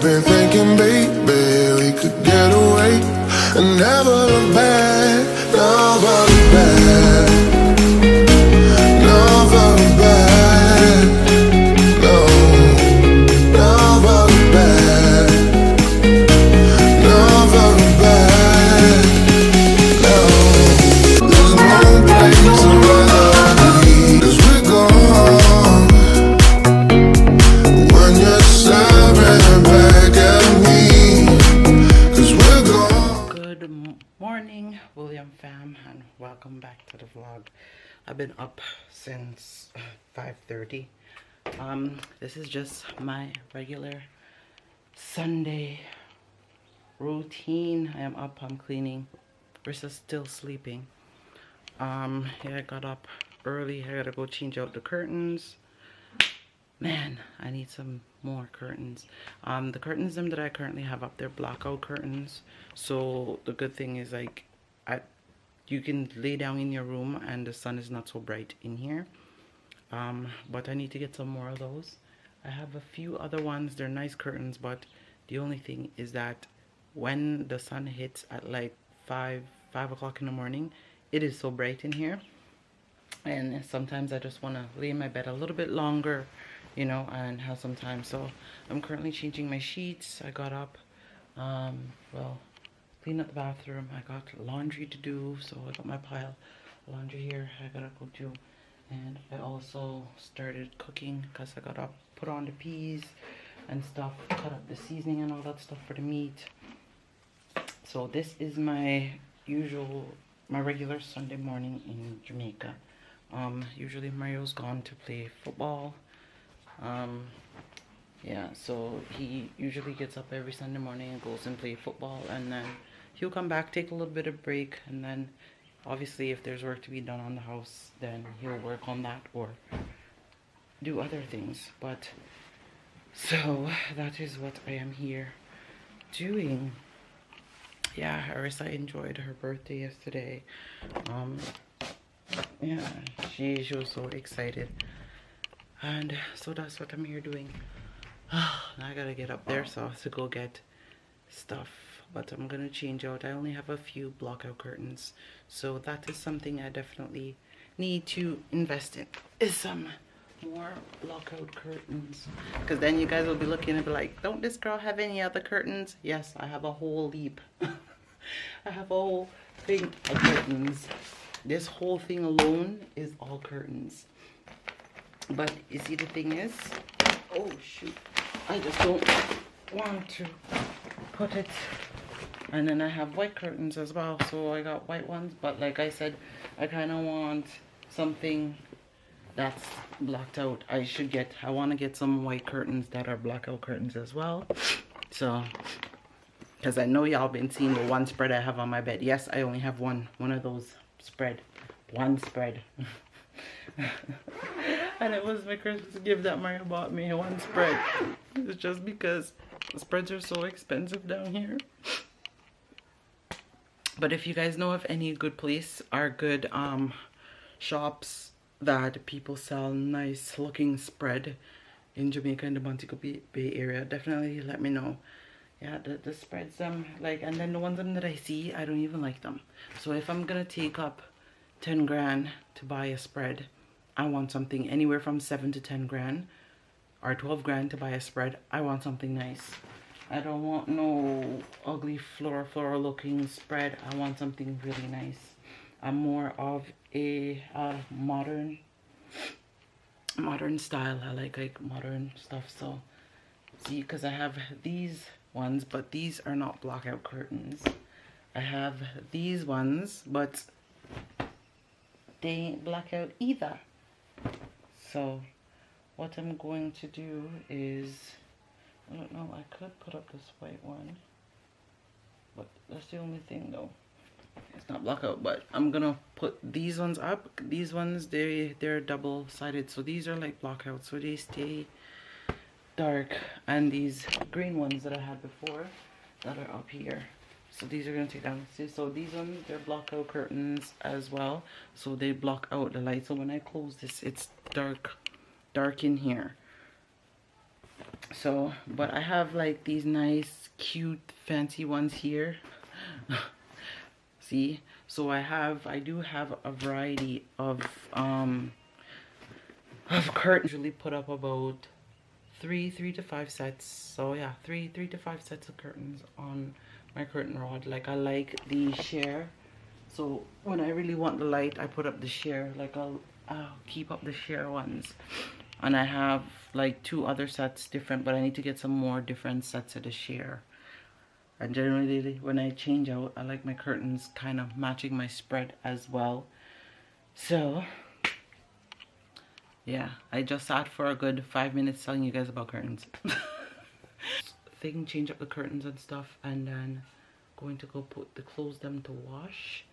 been thinking, baby, we could get away and never look back, never look back, never look back, no, never look back, never look back, no. There's no place I'd rather be, 'cause we're gone when you're staring back at me, 'cause we're gone. Good morning, William fam, and welcome back to the vlog. I've been up since 5:30. This is just my regular Sunday routine. I am up, I'm cleaning. Rissa's still sleeping. Yeah, I got up early. I gotta go change out the curtains. Man, I need some more curtains. The curtains that I currently have up, they're blackout curtains. So the good thing is, like, you can lay down in your room and the sun is not so bright in here. But I need to get some more of those. I have a few other ones. They're nice curtains, but the only thing is that when the sun hits at like 5 o'clock in the morning, it is so bright in here. And sometimes I just want to lay in my bed a little bit longer, you know, and have some time. So I'm currently changing my sheets. I got up, well, clean up the bathroom. I got laundry to do, so I got my pile of laundry here I gotta go do. And I also started cooking because I gotta put on the peas and stuff, cut up the seasoning and all that stuff for the meat. So this is my regular Sunday morning in Jamaica. Usually Mario's gone to play football. Yeah, so he usually gets up every Sunday morning and goes and play football, and then he'll come back, take a little bit of break, and then obviously if there's work to be done on the house, then he'll work on that or do other things. But so that is what I am here doing. Yeah, Arissa enjoyed her birthday yesterday. Yeah, she was so excited, and so that's what I'm here doing. I gotta get up there so to go get stuff, but I'm gonna change out. I only have a few blockout curtains, so that is something I definitely need to invest in, is some more blockout curtains, because then you guys will be looking and be like, don't this girl have any other curtains? Yes, I have a whole heap. I have a whole thing of curtains. This whole thing alone is all curtains. But you see, the thing is, oh shoot, I just don't want to put it. And then I have white curtains as well, so I got white ones, but like I said, I kind of want something that's blocked out. I want to get some white curtains that are blackout curtains as well. So, because I know y'all been seeing the one spread I have on my bed. Yes, I only have one of those one spread. And it was my Christmas gift that Mario bought me, one spread. It's just because spreads are so expensive down here. But if you guys know of any good place or good shops that people sell nice looking spread in Jamaica, in the Montego Bay area, definitely let me know. Yeah, the spreads, like, and then the ones that I see, I don't even like them. So if I'm gonna take up 10 grand to buy a spread, I want something anywhere from 7 to 10 grand or 12 grand to buy a spread. I want something nice. I don't want no ugly floral looking spread. I want something really nice. I'm more of a modern style. I like modern stuff. So see, because I have these ones, but these are not blackout curtains. I have these ones, but they ain't blackout either. So what I'm going to do is, I don't know, I could put up this white one, but that's the only thing though. It's not blackout, but I'm gonna put these ones up. These ones, they're double-sided, so these are like blackout, so they stay dark. And these green ones that I had before that are up here, so these are gonna take down. See, so these ones, they're blackout curtains as well, so they block out the light. So when I close this, it's dark in here. So, but I have like these nice, cute, fancy ones here. See? So I do have a variety of curtains. Usually put up about three to five sets. So yeah, three to five sets of curtains on my curtain rod. Like I like the sheer. So when I really want the light, I put up the sheer. Like I'll keep up the sheer ones. And I have like two other sets different, but I need to get some more different sets of the sheer. And generally when I change out, I like my curtains kind of matching my spread as well. So yeah, I just sat for a good 5 minutes telling you guys about curtains. Change up the curtains and stuff, and then going to go put the clothes them to wash.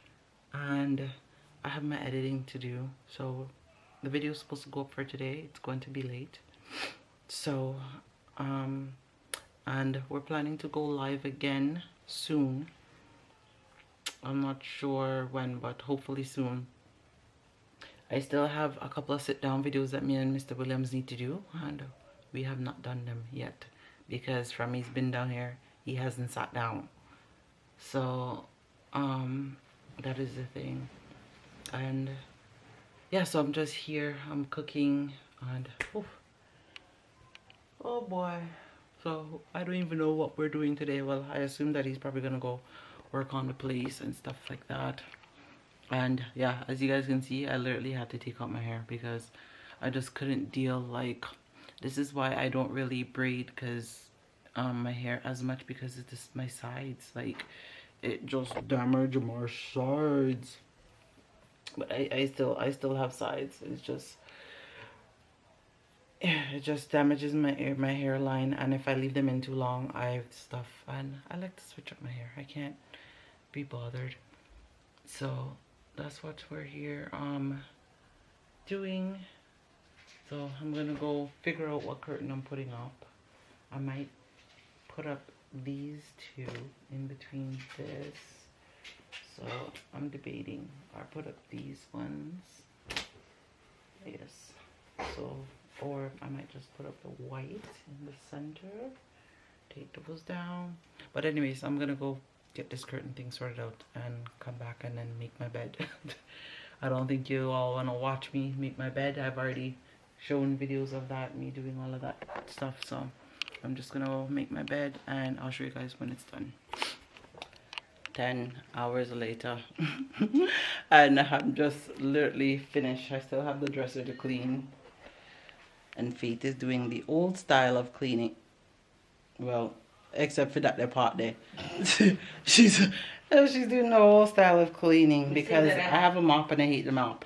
And I have my editing to do, so the video is supposed to go up for today. It's going to be late. So and we're planning to go live again soon. I'm not sure when, but hopefully soon. I still have a couple of sit-down videos that me and Mr. Williams need to do, and we have not done them yet because from he's been down here, he hasn't sat down. So that is the thing. And yeah, so I'm just here, I'm cooking, and oh boy. So I don't even know what we're doing today. Well, I assume that he's probably gonna go work on the place and stuff like that. And yeah, as you guys can see, I literally had to take out my hair because I just couldn't deal. Like, this is why I don't really braid because my hair as much, because it's just my sides. Like, it just damaged my sides. But I still have sides. It's just, it just damages my hairline, and if I leave them in too long, I have stuff, and I like to switch up my hair. I can't be bothered. So that's what we're here doing. So I'm gonna go figure out what curtain I'm putting up. I might put up these two in between this. So I'm debating. I put up these ones. Yes. So, or I might just put up the white in the center. Take those down. But anyways, I'm gonna go get this curtain thing sorted out and come back and then make my bed. I don't think you all want to watch me make my bed. I've already shown videos of that, me doing all of that stuff. So I'm just gonna make my bed and I'll show you guys when it's done. 10 hours later and I'm just literally finished. I still have the dresser to clean, and Faith is doing the old style of cleaning. Well, except for that part there. she's doing the whole style of cleaning because I have a mop and I hate the mop.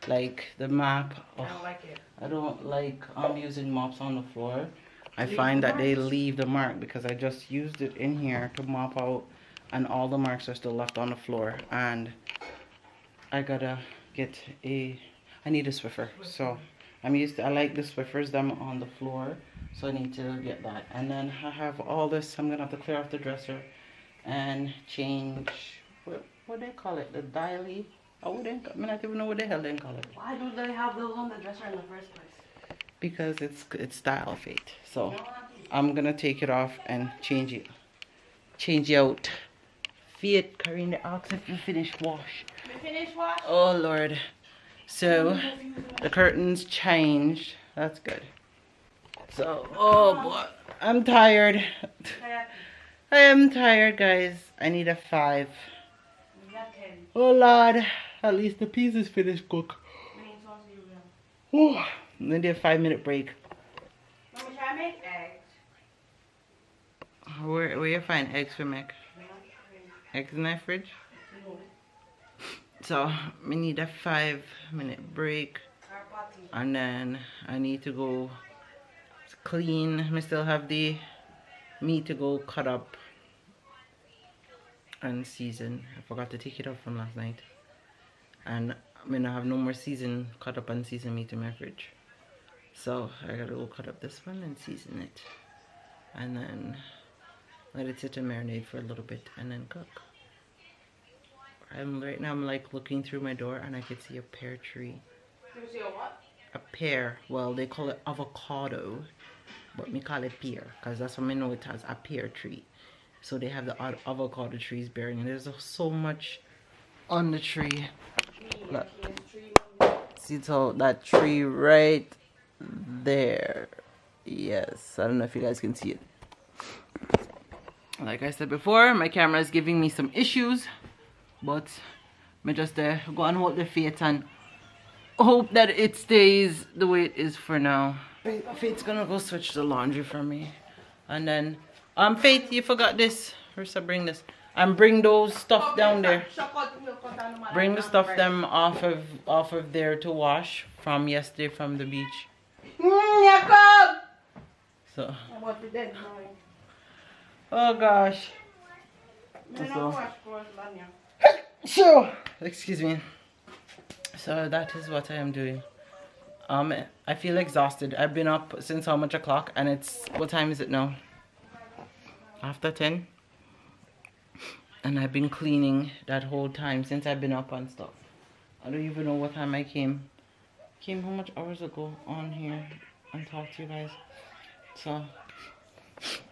Like the mop, oh, I don't like it. I don't like using mops on the floor. I find that they leave the mark because I just used it in here to mop out, and all the marks are still left on the floor. And I gotta get I need a Swiffer. So I like the Swiffers them on the floor, so I need to get that. And then I have all this. I'm gonna have to clear off the dresser and change what they call it, the dialy. I not even know what the hell they call it. Why do they have those on the dresser in the first place? Because it's style Fate. So I'm gonna take it off and change it out. Fiat Karina asks if you finished wash. You finished wash? Oh Lord. So the curtains changed. That's good. So, oh boy, I'm tired. I am tired, guys. I need a 5. Oh Lord, at least the peas is finished cook. Oh, I need a 5-minute break. Mama, should I make eggs? Where you find eggs for make? Eggs in my fridge? So we need a 5-minute break, and then I need to go clean. I still have the meat to go cut up and season. I forgot to take it out from last night, and I mean I have no more cut up and seasoned meat in my fridge. So I gotta go cut up this one and season it, and then let it sit and marinate for a little bit and then cook. Right now I'm like looking through my door and I can see a pear tree. You see a what? A pear. Well, they call it avocado. but me call it pear because that's what I know it has, a pear tree. So they have the avocado trees bearing, and there's so much on the tree. Look. See that tree right there. Yes, I don't know if you guys can see it. Like I said before, my camera is giving me some issues, but me just go and hold the faith and hope that it stays the way it is for now. Faith's gonna go switch the laundry for me, and then Faith, you forgot this. Where's I bring this? And bring those stuff down there. Bring the stuff them off of there to wash from yesterday from the beach. So. Oh gosh. So, excuse me. So that is what I am doing. I feel exhausted. I've been up since how much o'clock, and it's, what time is it now? After 10. And I've been cleaning that whole time since I've been up and stuff. I don't even know what time I came how much hours ago on here and talk to you guys. So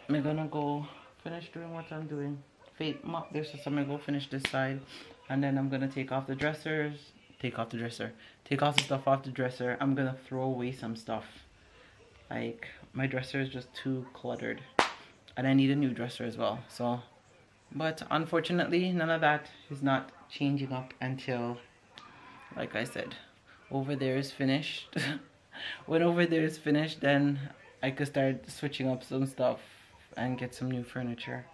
I'm gonna go finish doing what I'm doing. Faith mop this, so I'm gonna go finish this side, and then I'm gonna take off the dressers, take off the stuff off the dresser. I'm gonna throw away some stuff. Like, my dresser is just too cluttered, and I need a new dresser as well. So, but unfortunately, none of that is not changing up until, like I said, over there is finished. When over there is finished, then I could start switching up some stuff and get some new furniture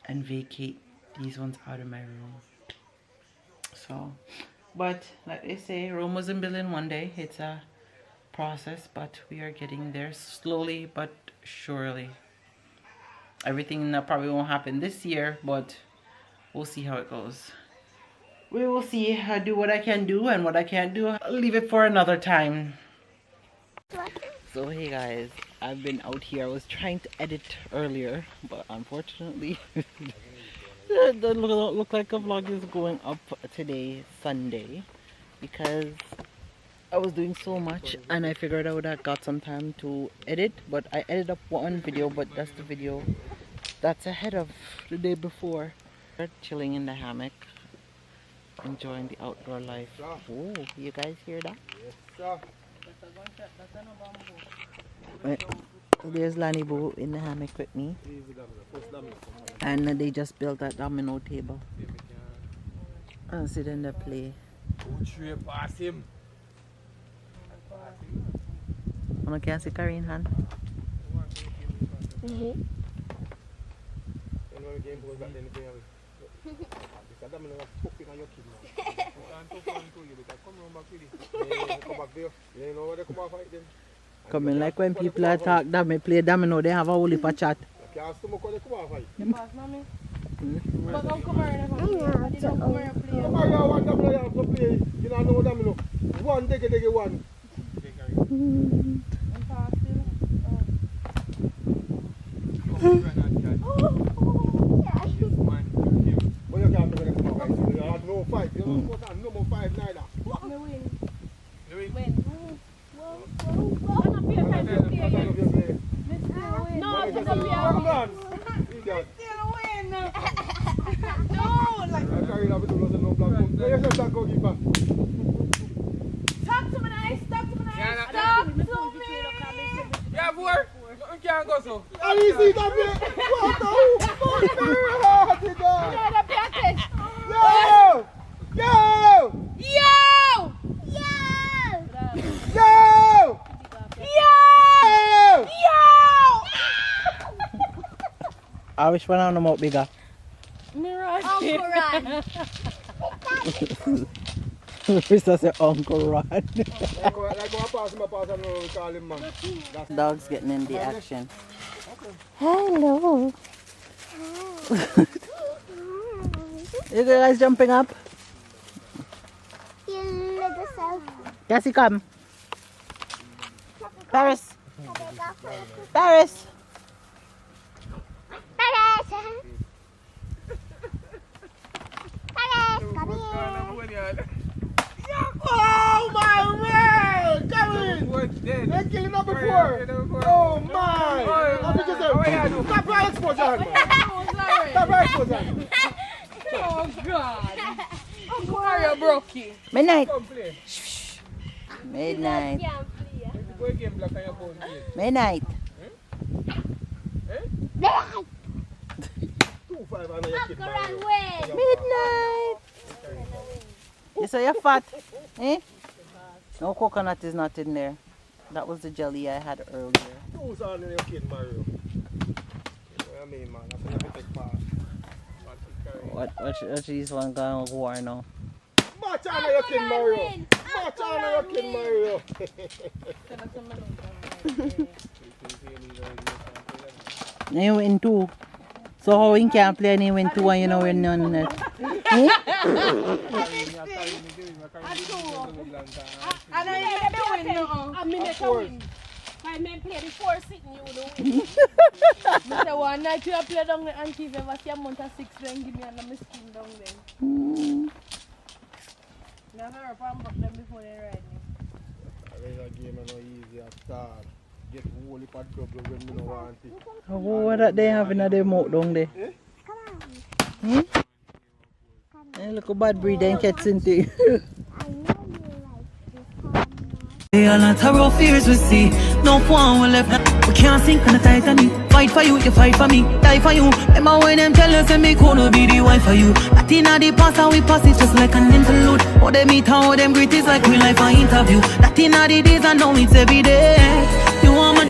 and vacate these ones out of my room. So, but like they say, Rome wasn't built in one day. It's a process, but we are getting there slowly but surely. Everything that probably won't happen this year, but we'll see how it goes. We will see. I do what I can do, and what I can't do, I'll leave it for another time. So hey guys, I've been out here. I was trying to edit earlier, but unfortunately it doesn't look like a vlog is going up today, Sunday, because I was doing so much and I figured I would have got some time to edit, but I edited up one video, but that's the video that's ahead of the day before. Chilling in the hammock, enjoying the outdoor life. Oh, you guys hear that? Right. There's Lanny Boo in the hammock with me, and they just built that domino table and sit in the play. I can't see Karine hand. Come in, like when people are talk that me play domino, they have a whole heap of chat. I wish one of them out bigger. Uncle Ron. Mr. say Uncle Ron. Dogs getting in the action. Hello. You guys jumping up? Cassie, come. Paris. Paris. Oh my word! Come in! I killed him before. Oh my! Stop right exposure, man. Stop right exposure. Oh God. Uncle Mario broke you. Midnight. Come play. Midnight. Go game black on your phone. Midnight. 2-5 on your kid. Midnight. You say you're fat? Eh? No coconut is not in there. That was the jelly I had earlier. Who's on your kid, Mario? What I mean, man? I think I take part. What is one going to war now? March on your kid, Mario. March on your kid, Mario. You win two. So how you can't play and you win two and you know win none net? Eh? I don't win no. I mean, I win. I may play the 4 sitting, you know. Mr. One night you play down the auntie, if ever see a month of 6 then give me another skin down there. Never remember them before they ride me. A game is not easy at all. Get whole heap of trouble when we don't want it. What that they having at the mouth down there? Hmm? Hey, look how bad breed and gets into you. They all not our fears we see. No point we left now. We can't sink on the Titanic. Fight for you, you fight for me. Die for you. Remember when them tell us and me could be the wife for you. That in the past and we pass it just like an interlude. How they meet how them greet is like real life an interview. That in the days and now it's every day. You want my